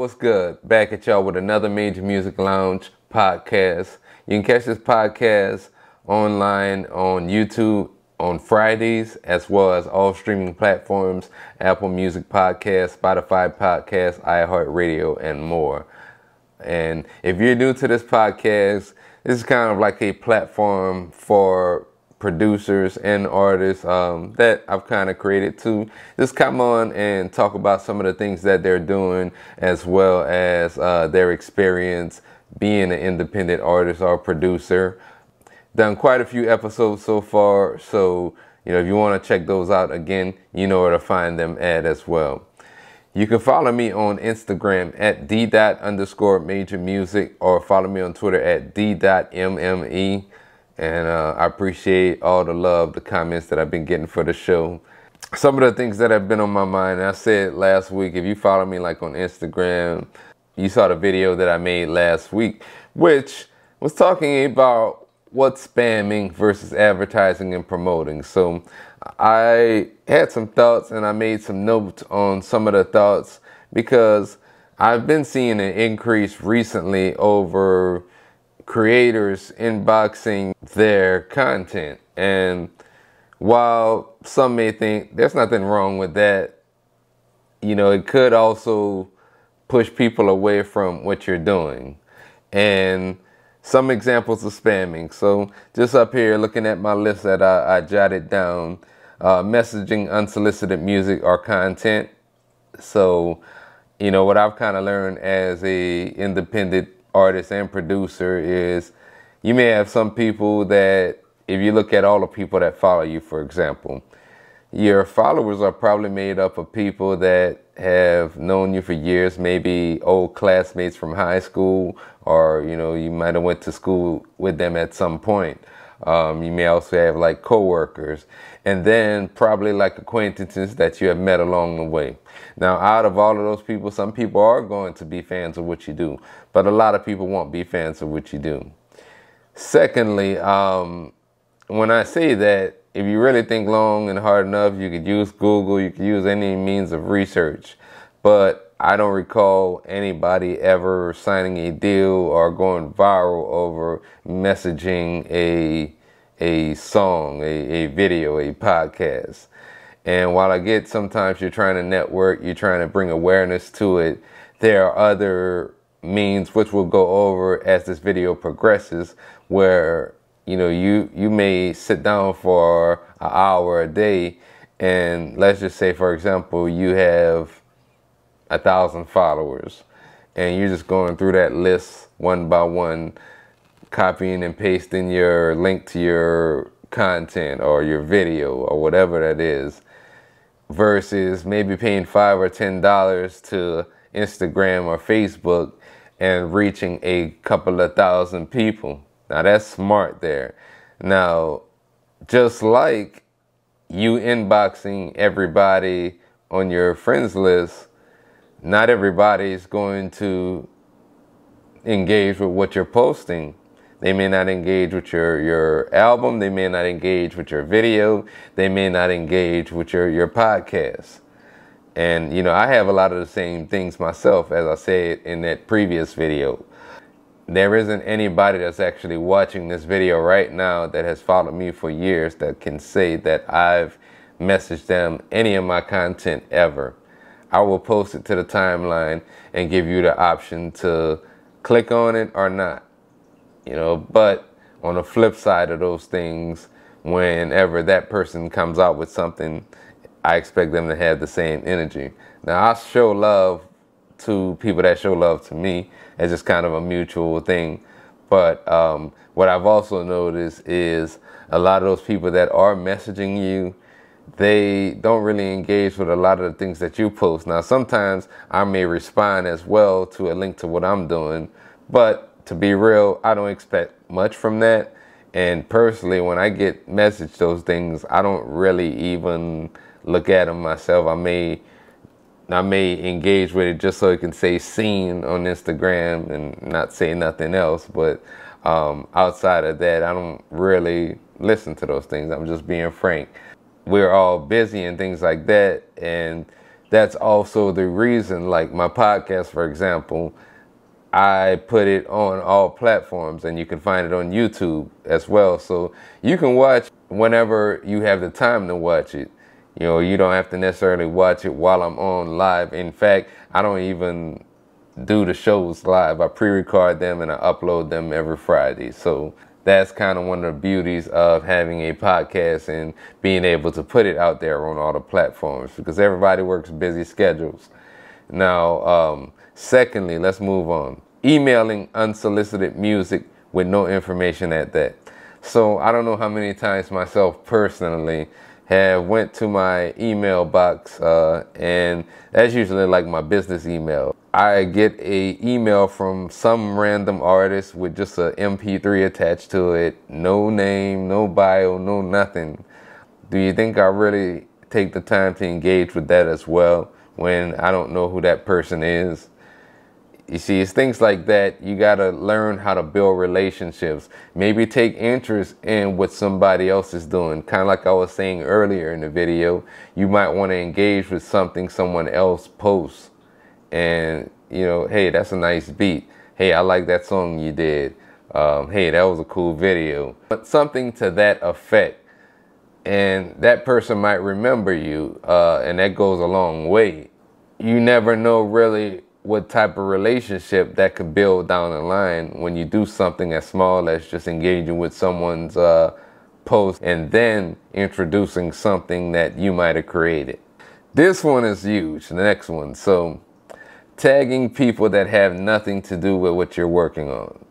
what's good? Back at y'all with another Major Music Lounge podcast. You can catch this podcast online on YouTube on Fridays, as well as all streaming platforms, Apple Music Podcast, Spotify Podcast, iHeartRadio, and more. And if you're new to this podcast, this is kind of like a platform for producers and artists that I've kind of created to just come on and talk about some of the things that they're doing, as well as their experience being an independent artist or producer. Done quite a few episodes so far, so if you want to check those out, again, you know where to find them at as well. You can follow me on Instagram at d._majormusic, or follow me on Twitter at d.mme. And I appreciate all the love, the comments that I've been getting for the show. Some of the things that have been on my mind, I said last week, if you follow me like on Instagram, you saw the video that I made last week, which was talking about what's spamming versus advertising and promoting. So I had some thoughts and I made some notes on some of the thoughts, because I've been seeing an increase recently over creators inboxing their content. And while some may think there's nothing wrong with that, it could also push people away from what you're doing. And some examples of spamming. So just up here looking at my list that I jotted down, messaging unsolicited music or content. So, what I've kind of learned as a independent artist and producer is you may have some people that, if you look at all the people that follow you, for example, your followers are probably made up of people that have known you for years, maybe old classmates from high school, or you might have went to school with them at some point. You may also have like coworkers, and then probably like acquaintances that you have met along the way. Now, out of all of those people, some people are going to be fans of what you do, but a lot of people won't be fans of what you do. Secondly, when I say that, if you really think long and hard enough, you could use Google, you could use any means of research. But I don't recall anybody ever signing a deal or going viral over messaging a song, a video, a podcast. And while I get sometimes you're trying to network, you're trying to bring awareness to it, there are other means which we'll go over as this video progresses, where you may sit down for an hour a day, and let's just say, for example, you have 1,000 followers, and you're just going through that list one by one, copying and pasting your link to your content or your video or whatever that is, versus maybe paying $5 or $10 to Instagram or Facebook and reaching a couple of thousand people. Now that's smart there. Now, just like you inboxing everybody on your friends list, not everybody is going to engage with what you're posting. They may not engage with your album. They may not engage with your video. They may not engage with your podcast. And, I have a lot of the same things myself, as I said in that previous video. There isn't anybody that's actually watching this video right now that has followed me for years that can say that I've messaged them any of my content ever. I will post it to the timeline and give you the option to click on it or not. But on the flip side of those things, whenever that person comes out with something, I expect them to have the same energy. Now, I show love to people that show love to me. It's just kind of a mutual thing. But what I've also noticed is a lot of those people that are messaging you, they don't really engage with a lot of the things that you post. Now, sometimes I may respond as well to a link to what I'm doing, but to be real, I don't expect much from that. And personally, when I get messaged those things, I don't really even look at them myself. I may engage with it just so it can say seen on Instagram and not say nothing else. But outside of that, I don't really listen to those things. I'm just being frank. We're all busy and things like that. And that's also the reason, like my podcast, for example, I put it on all platforms, and you can find it on YouTube as well. So you can watch whenever you have the time to watch it. You know, you don't have to necessarily watch it while I'm on live. In fact, I don't even do the shows live. I pre-record them and I upload them every Friday. So that's kind of one of the beauties of having a podcast and being able to put it out there on all the platforms, because everybody works busy schedules. Now, secondly, let's move on. Emailing unsolicited music with no information at that. So I don't know how many times myself personally have went to my email box, and that's usually like my business email. I get a email from some random artist with just a MP3 attached to it, no name, no bio, no nothing. Do you think I really take the time to engage with that as well when I don't know who that person is? You see, it's things like that. You got to learn how to build relationships. Maybe take interest in what somebody else is doing. Kind of like I was saying earlier in the video, you might want to engage with something someone else posts. And, you know, hey, that's a nice beat. Hey, I like that song you did. Hey, that was a cool video. But something to that effect. And that person might remember you, and that goes a long way. You never know really what type of relationship that could build down the line when you do something as small as just engaging with someone's post and then introducing something that you might have created. This one is huge, the next one. So tagging people that have nothing to do with what you're working on.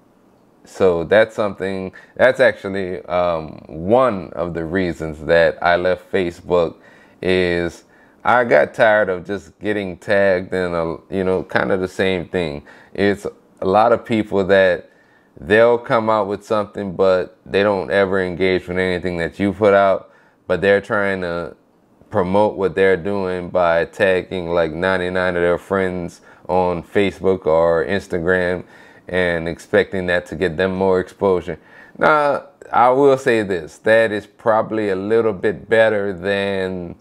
So that's something, that's actually one of the reasons that I left Facebook. Is I got tired of just getting tagged in you know, kind of the same thing. It's a lot of people that they'll come out with something, but they don't ever engage with anything that you put out, but they're trying to promote what they're doing by tagging like 99 of their friends on Facebook or Instagram and expecting that to get them more exposure. Now, I will say this, that is probably a little bit better than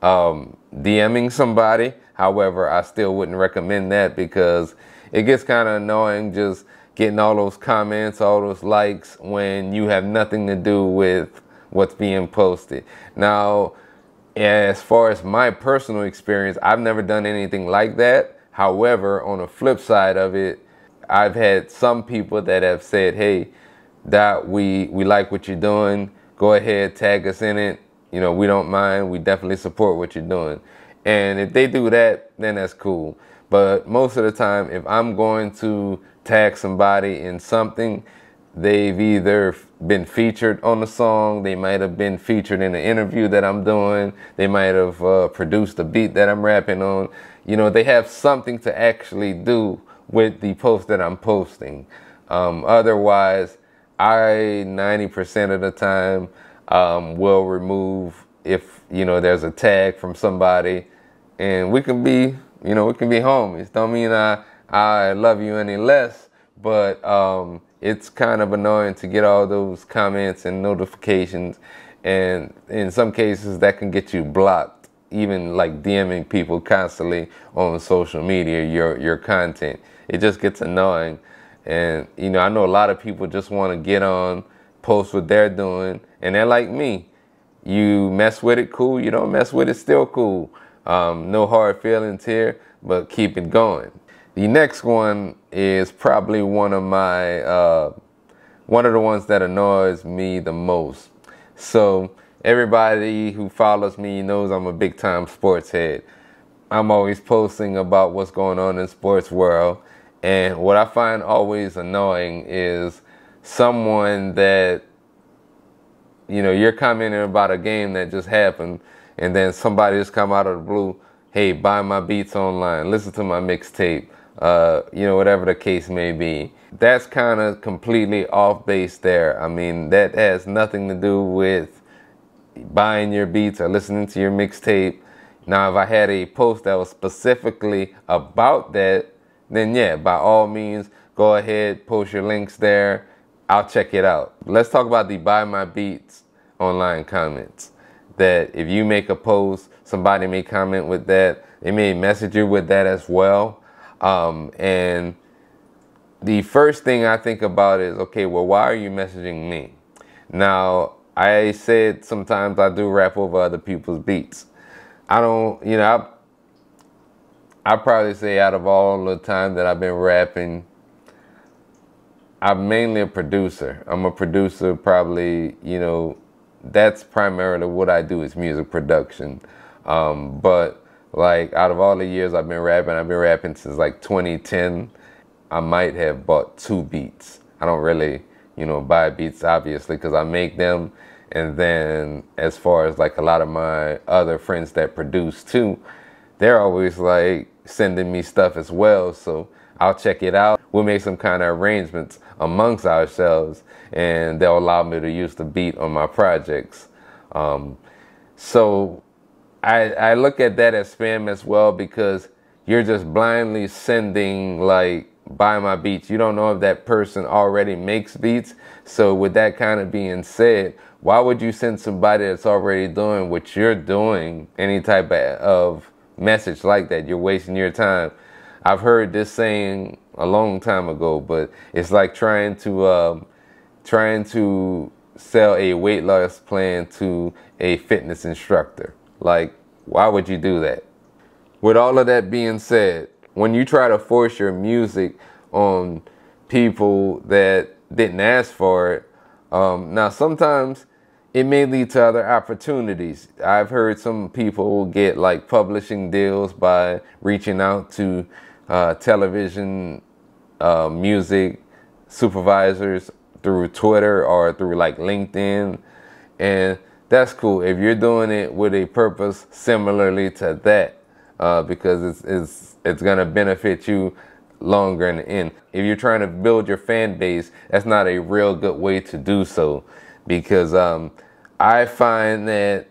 DMing somebody. However, I still wouldn't recommend that, because it gets kind of annoying just getting all those comments, all those likes when you have nothing to do with what's being posted. Now, as far as my personal experience, I've never done anything like that. However, on the flip side of it, I've had some people that have said, hey, that we like what you're doing. Go ahead, tag us in it. You know, we don't mind. We definitely support what you're doing. And if they do that, then that's cool. But most of the time, if I'm going to tag somebody in something, they've either been featured on the song, they might have been featured in the interview that I'm doing, they might have produced a beat that I'm rapping on. You know, they have something to actually do with the post that I'm posting. Otherwise, I 90% of the time will remove if, you know, there's a tag from somebody, and we can be, you know, we can be homies. Don't mean I love you any less, but it's kind of annoying to get all those comments and notifications, and in some cases that can get you blocked. Even like DMing people constantly on social media, your content, it just gets annoying. And you know, I know a lot of people just want to get on, post what they're doing, and they're like me. You mess with it, cool. You don't mess with it, still cool. No hard feelings here, but keep it going. The next one is probably one of the ones that annoys me the most. So everybody who follows me knows I'm a big time sports head. I'm always posting about what's going on in the sports world. And what I find always annoying is someone that, you know, you're commenting about a game that just happened, and then somebody just come out of the blue, hey, buy my beats online, listen to my mixtape, you know, whatever the case may be. That's kind of completely off base there. I mean, that has nothing to do with buying your beats or listening to your mixtape. Now, if I had a post that was specifically about that, then yeah, by all means, go ahead, post your links there. I'll check it out. Let's talk about the buy my beats online comments. That if you make a post, somebody may comment with that, They may message you with that as well. And the first thing I think about is, okay, well, why are you messaging me? Now, I said sometimes I do rap over other people's beats. I don't, I probably say out of all the time that I've been rapping, I'm mainly a producer. I'm a producer, probably, that's primarily what I do is music production. But like out of all the years I've been rapping since like 2010. I might have bought 2 beats. I don't really, buy beats obviously because I make them. And then as far as like a lot of my other friends that produce too, they're always like sending me stuff as well. So I'll check it out. We'll make some kind of arrangements amongst ourselves and they'll allow me to use the beat on my projects. So I look at that as spam as well because you're just blindly sending like, buy my beats. You don't know if that person already makes beats. So with that kind of being said, why would you send somebody that's already doing what you're doing, any type of message like that? You're wasting your time. I've heard this saying a long time ago, but it's like trying to sell a weight loss plan to a fitness instructor. Like, why would you do that? With all of that being said, when you try to force your music on people that didn't ask for it, now sometimes it may lead to other opportunities. I've heard some people get like publishing deals by reaching out to television music supervisors through Twitter or through like LinkedIn, and that's cool if you're doing it with a purpose similarly to that. Because it's gonna benefit you longer in the end. If you're trying to build your fan base, that's not a real good way to do so. Because I find that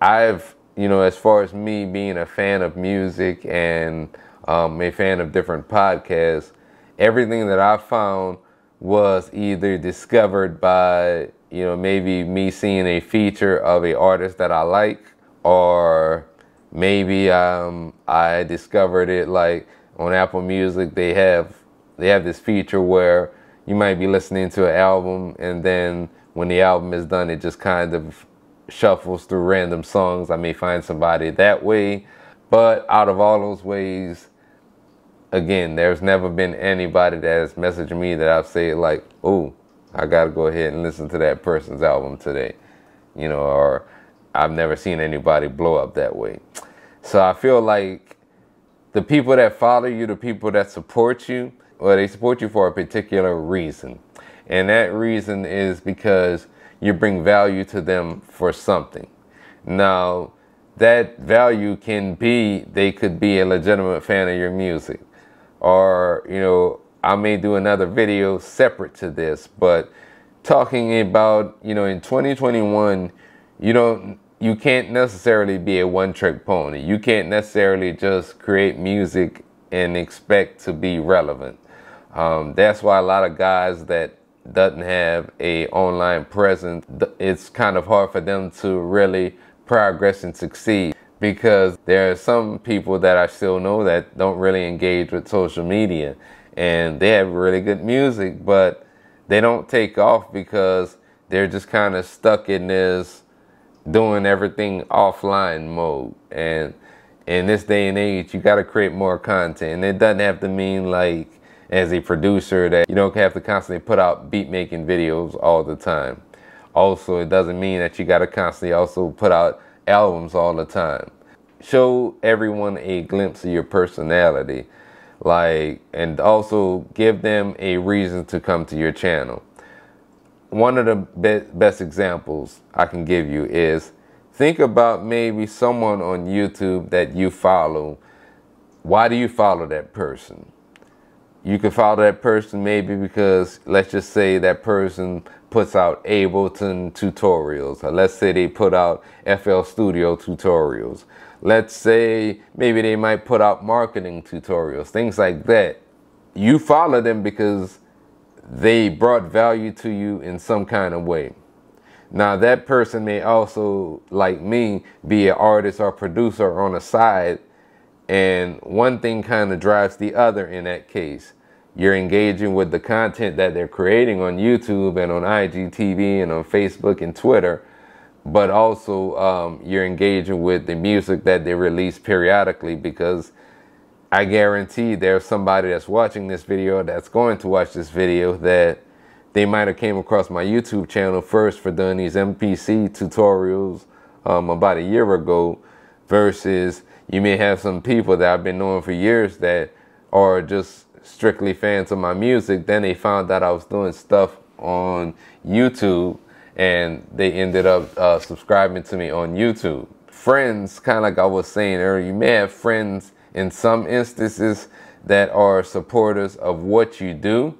as far as me being a fan of music and a fan of different podcasts, everything that I found was either discovered by maybe me seeing a feature of an artist that I like, or maybe I discovered it like on Apple Music. They have this feature where you might be listening to an album and then when the album is done, it just kind of shuffles through random songs. I may find somebody that way, but out of all those ways, again, there's never been anybody that has messaged me that I've said like, oh, I gotta go ahead and listen to that person's album today, or I've never seen anybody blow up that way. So I feel like the people that follow you, the people that support you, well, they support you for a particular reason. And that reason is because you bring value to them for something. Now, that value can be, they could be a legitimate fan of your music. Or, I may do another video separate to this, but talking about, in 2021, you can't necessarily be a one-trick pony. You can't necessarily just create music and expect to be relevant. That's why a lot of guys that doesn't have a online presence, it's kind of hard for them to really progress and succeed, because there are some people that I still know that don't really engage with social media and they have really good music, but they don't take off because they're just kind of stuck in this doing everything offline mode. And in this day and age, you got to create more content. And it doesn't have to mean like as a producer that you don't have to constantly put out beat making videos all the time. Also, it doesn't mean that you got to constantly also put out albums all the time. Show everyone a glimpse of your personality, and also give them a reason to come to your channel. One of the best examples I can give you is, think about maybe someone on YouTube that you follow. Why do you follow that person? You could follow that person maybe because, let's just say that person puts out Ableton tutorials, or let's say they put out FL Studio tutorials. Let's say maybe they might put out marketing tutorials, things like that. You follow them because they brought value to you in some kind of way. Now that person may also, like me, be an artist or producer on the side And one thing kind of drives the other in that case. You're engaging with the content that they're creating on YouTube and on IGTV and on Facebook and Twitter, but also you're engaging with the music that they release periodically, because I guarantee there's somebody that's watching this video that's going to watch this video that they might have came across my YouTube channel first for doing these MPC tutorials about a year ago, versus you may have some people that I've been knowing for years that are just strictly fans of my music. Then they found out I was doing stuff on YouTube and they ended up subscribing to me on YouTube. Friends, kind of like I was saying earlier, you may have friends in some instances that are supporters of what you do,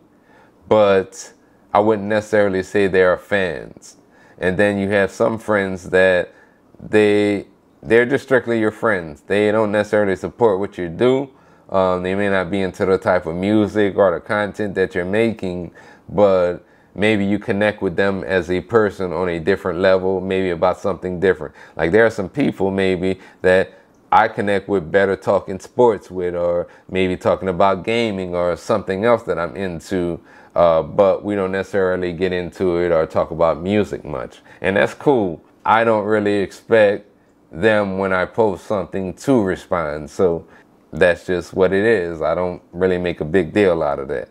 but I wouldn't necessarily say they are fans. And then you have some friends that they're just strictly your friends. They don't necessarily support what you do. They may not be into the type of music or the content that you're making, but maybe you connect with them as a person on a different level, maybe about something different. Like there are some people maybe that I connect with better talking sports with, or maybe talking about gaming or something else that I'm into, but we don't necessarily get into it or talk about music much. And that's cool. I don't really expect them when I post something to respond. So that's just what it is. I don't really make a big deal out of that.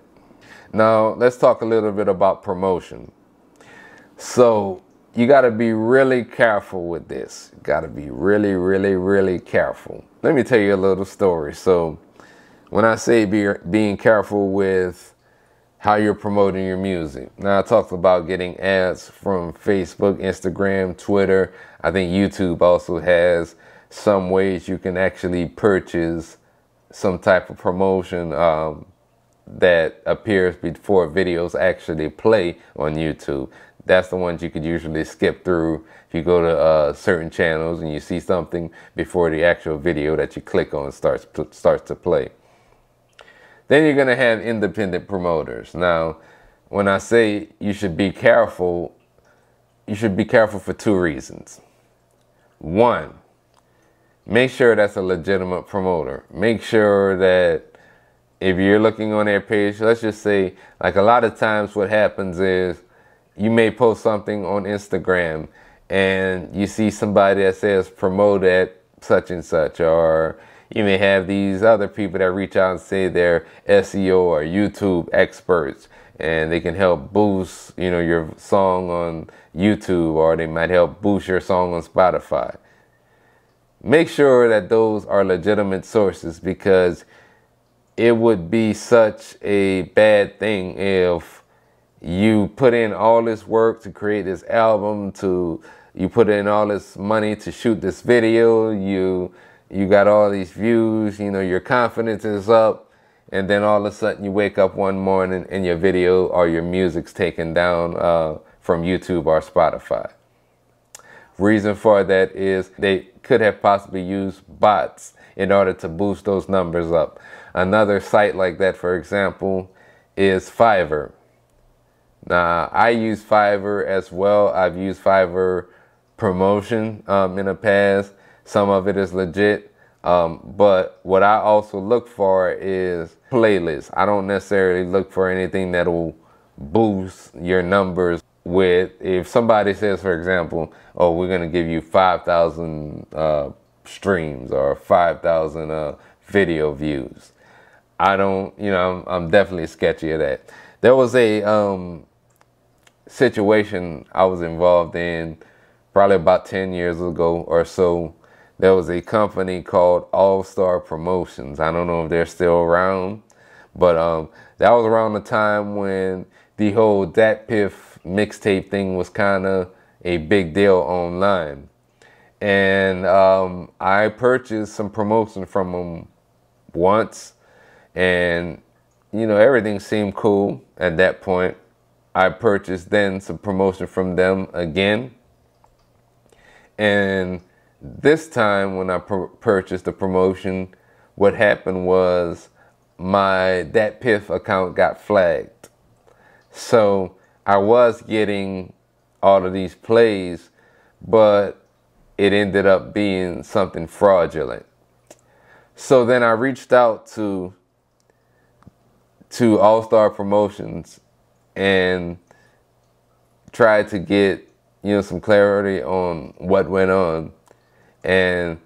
Now, let's talk a little bit about promotion. So you got to be really careful with this. You got to be really, really, really careful. Let me tell you a little story. So when I say being careful with how you're promoting your music, now I talked about getting ads from Facebook, Instagram, Twitter. I think YouTube also has some ways you can actually purchase some type of promotion that appears before videos actually play on YouTube. That's the ones you could usually skip through if you go to certain channels and you see something before the actual video that you click on starts to play. Then you're going to have independent promoters. Now, when I say you should be careful for two reasons. One, make sure that's a legitimate promoter. Make sure that if you're looking on their page, let's just say, like a lot of times what happens is you may post something on Instagram and you see somebody that says promote at such and such, or you may have these other people that reach out and say they're SEO or YouTube experts and they can help boost, your song on YouTube, or they might help boost your song on Spotify. Make sure that those are legitimate sources, because it would be such a bad thing if you put in all this work to create this album, you put in all this money to shoot this video, you got all these views, your confidence is up, and then all of a sudden you wake up one morning and your video or your music's taken down from YouTube or Spotify. Reason for that is they could have possibly used bots in order to boost those numbers up. Another site like that, for example, is Fiverr. Now, I use Fiverr as well. I've used Fiverr promotion in the past. Some of it is legit. But what I also look for is playlists. I don't necessarily look for anything that will boost your numbers with, if somebody says, for example, oh, we're going to give you 5,000 streams or 5,000 video views. I don't, I'm definitely sketchy of that. There was a situation I was involved in probably about 10 years ago or so. There was a company called All-Star Promotions. I don't know if they're still around, but that was around the time when the whole Dat Piff mixtape thing was kind of a big deal online. And I purchased some promotion from them once, and everything seemed cool at that point. I purchased then some promotion from them again, and this time when I purchased the promotion, what happened was my Dat Piff account got flagged. So I was getting all of these plays, but it ended up being something fraudulent. So then I reached out to All Star Promotions and tried to get, some clarity on what went on. And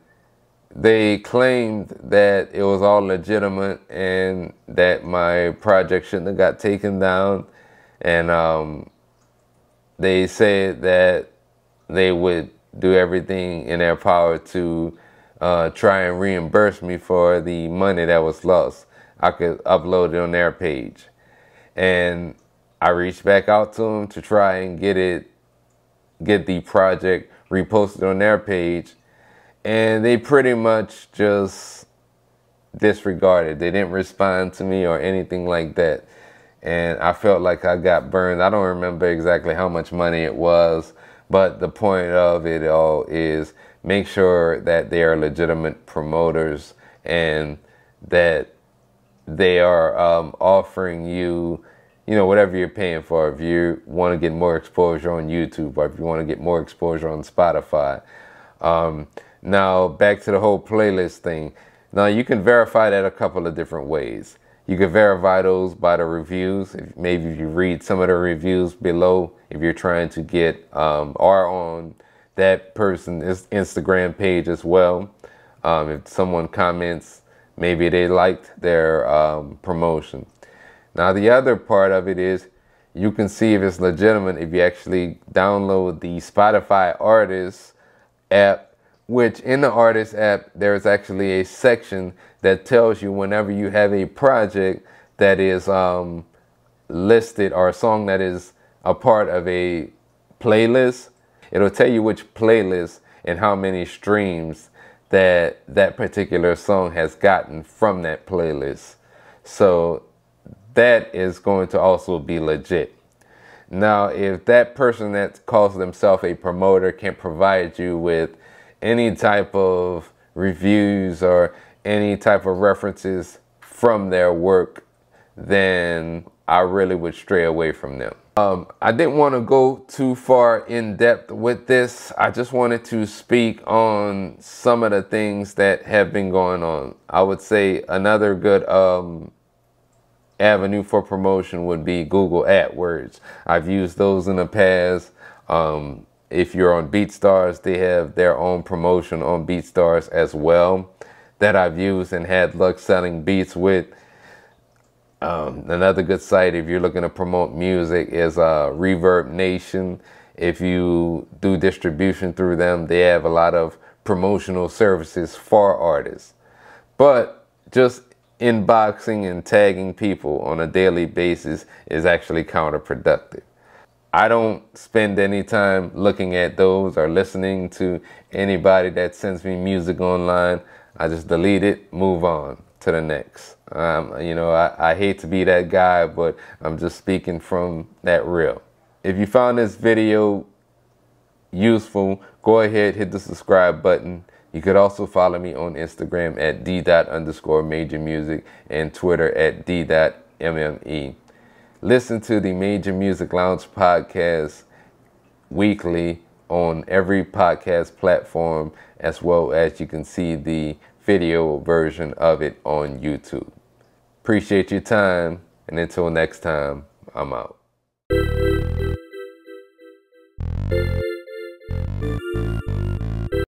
they claimed that it was all legitimate and that my project shouldn't have got taken down. And they said that they would do everything in their power to try and reimburse me for the money that was lost. I could upload it on their page. And I reached back out to them to try and get the project reposted on their page. And they pretty much just disregarded. They didn't respond to me or anything like that. And I felt like I got burned. I don't remember exactly how much money it was, but the point of it all is make sure that they are legitimate promoters and that they are offering you, whatever you're paying for. If you want to get more exposure on YouTube or if you want to get more exposure on Spotify. Now, back to the whole playlist thing. Now, you can verify that a couple of different ways. You can verify those by the reviews. Maybe if you read some of the reviews below, if you're trying to get, or on that person's Instagram page as well. If someone comments, maybe they liked their promotion. Now, the other part of it is you can see if it's legitimate if you actually download the Spotify Artists app, which in the Artist app, there's actually a section that tells you whenever you have a project that is listed or a song that is a part of a playlist, it'll tell you which playlist and how many streams that particular song has gotten from that playlist. So that is going to also be legit. Now, if that person that calls themselves a promoter can provide you with any type of reviews or any type of references from their work, then I really would stray away from them. I didn't want to go too far in depth with this. I just wanted to speak on some of the things that have been going on. I would say another good avenue for promotion would be Google AdWords. I've used those in the past. If you're on BeatStars, they have their own promotion on BeatStars as well that I've used and had luck selling beats with. Another good site if you're looking to promote music is Reverb Nation. If you do distribution through them, they have a lot of promotional services for artists. But just inboxing and tagging people on a daily basis is actually counterproductive. I don't spend any time looking at those or listening to anybody that sends me music online. I just delete it, move on to the next. I hate to be that guy, but I'm just speaking from that real. If you found this video useful, go ahead, hit the subscribe button. You could also follow me on Instagram at d._majormusic and Twitter at d.mme. Listen to the Major Music Lounge podcast weekly on every podcast platform, as well as you can see the video version of it on YouTube. Appreciate your time, and until next time, I'm out.